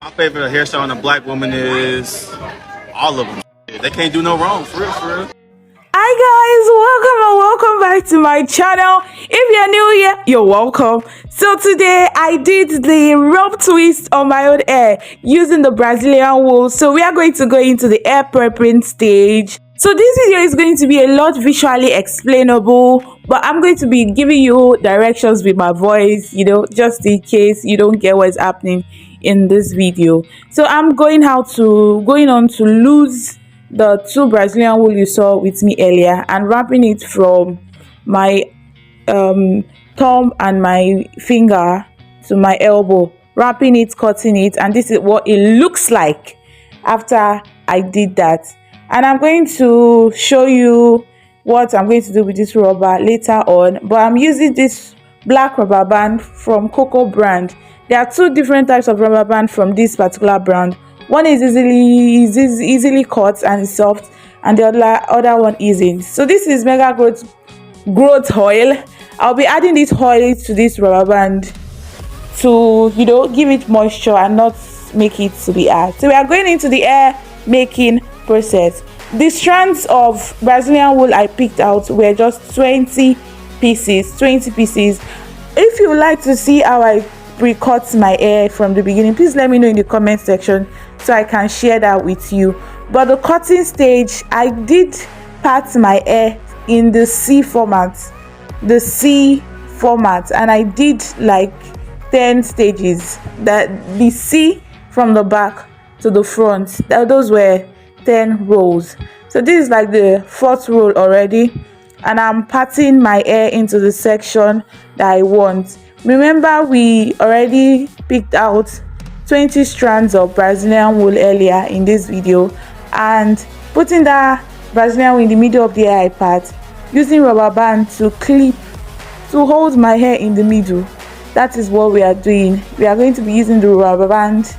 My favorite hairstyle on a black woman is all of them. They can't do no wrong, for real, for real. Hi guys, welcome back to my channel. If you're new here, you're welcome. So today I did the rope twist on my own hair using the Brazilian wool. So we are going to go into the hair prepping stage. So this video is going to be a lot visually explainable, but I'm going to be giving you directions with my voice, just in case you don't get what's happening in this video. So I'm going on to lose the two Brazilian wool you saw with me earlier and wrapping it from my thumb and my finger to my elbow, wrapping it, cutting it, and this is what it looks like after I did that. And I'm going to show you what I'm going to do with this rubber later on, but I'm using this black rubber band from Coco brand. There are two different types of rubber band from this particular brand. One is easily cut and soft, and the other one isn't. So this is mega growth oil. I'll be adding this oil to this rubber band to give it moisture and not make it to be hard. So we are going into the hair making process. The strands of Brazilian wool I picked out were just 20 pieces. If you would like to see how I pre-cut my hair from the beginning, please let me know in the comment section so I can share that with you. But the cutting stage, I did part my hair in the C format, and I did like 10 stages. That the C from the back to the front, those were 10 rows. So this is like the fourth row already, and I'm parting my hair into the section that I want. Remember, we already picked out 20 strands of Brazilian wool earlier in this video, and putting that Brazilian wool in the middle of the hair I part, using rubber band to hold my hair in the middle. That is what we are doing. We are going to be using the rubber band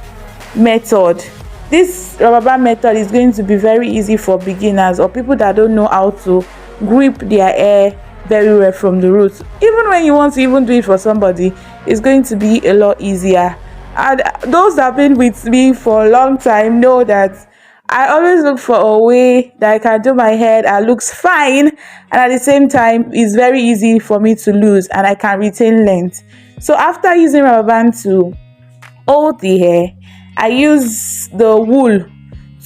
method. This rubber band method is going to be very easy for beginners or people that don't know how to grip their hair very well from the roots. Even when you want to do it for somebody, it's going to be a lot easier. And those that have been with me for a long time know that I always look for a way that I can do my hair that looks fine, and at the same time it's very easy for me to lose and I can retain length. So after using rubber band to hold the hair, I use the wool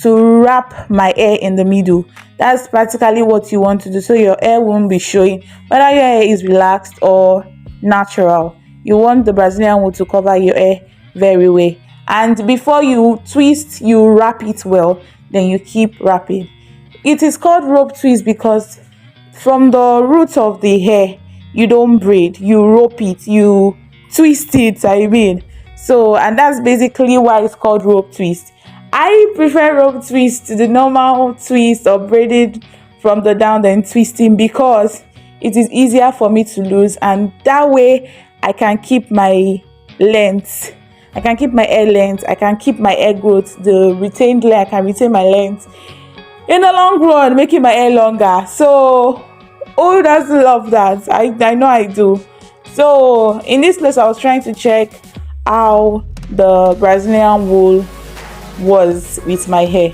to wrap my hair in the middle. That's practically what you want to do, so your hair won't be showing whether your hair is relaxed or natural. You want the Brazilian wool to cover your hair very well, and before you twist, you wrap it well, then you keep wrapping. It is called rope twist because from the roots of the hair, you don't braid, you rope it, you twist it, so, and that's basically why it's called rope twist. I prefer rope twist to the normal twist or braided from the down then twisting, because it is easier for me to lose, and that way I can keep my length. I can keep my hair length, I can keep my hair growth, the retained length, I can retain my length in the long run, making my hair longer. So who doesn't love that? I know I do. So in this place I was trying to check how the Brazilian wool was with my hair.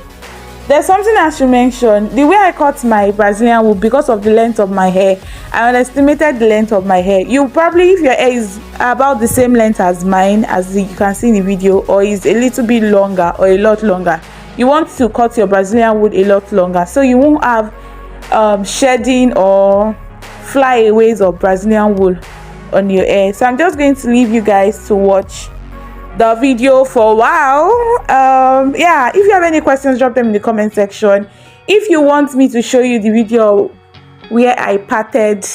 There's something I should mention. The way I cut my Brazilian wool, because of the length of my hair, I underestimated the length of my hair. You probably, if your hair is about the same length as mine, as you can see in the video, or is a little bit longer or a lot longer, you want to cut your Brazilian wool a lot longer, so you won't have shedding or flyaways of Brazilian wool on your hair. So I'm just going to leave you guys to watch the video for a while. Yeah, if you have any questions, drop them in the comment section. If you want me to show you the video where I parted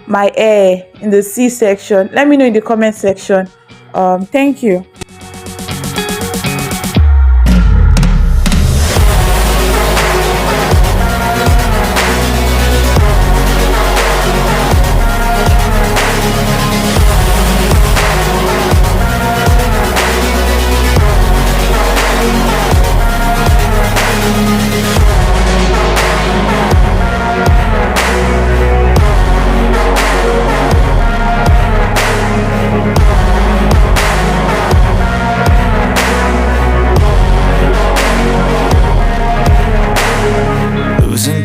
my hair in the C section, let me know in the comment section. Thank you.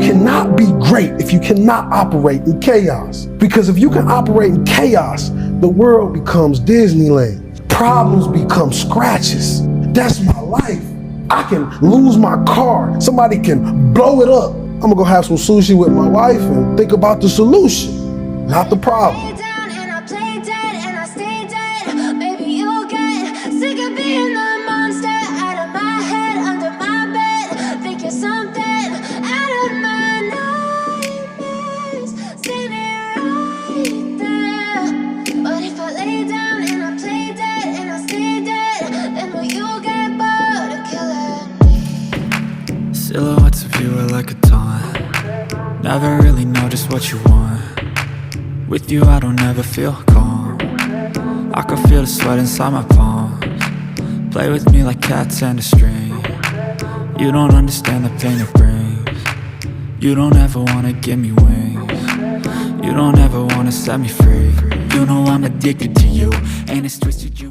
cannot be great if you cannot operate in chaos. Because if you can operate in chaos, the world becomes Disneyland. Problems become scratches. That's my life. I can lose my car. Somebody can blow it up. I'm gonna go have some sushi with my wife and think about the solution, not the problem. Silhouettes of you are like a taunt. Never really know just what you want. With you I don't ever feel calm. I can feel the sweat inside my palms. Play with me like cats and a string. You don't understand the pain it brings. You don't ever wanna give me wings. You don't ever wanna set me free. You know I'm addicted to you, and it's twisted you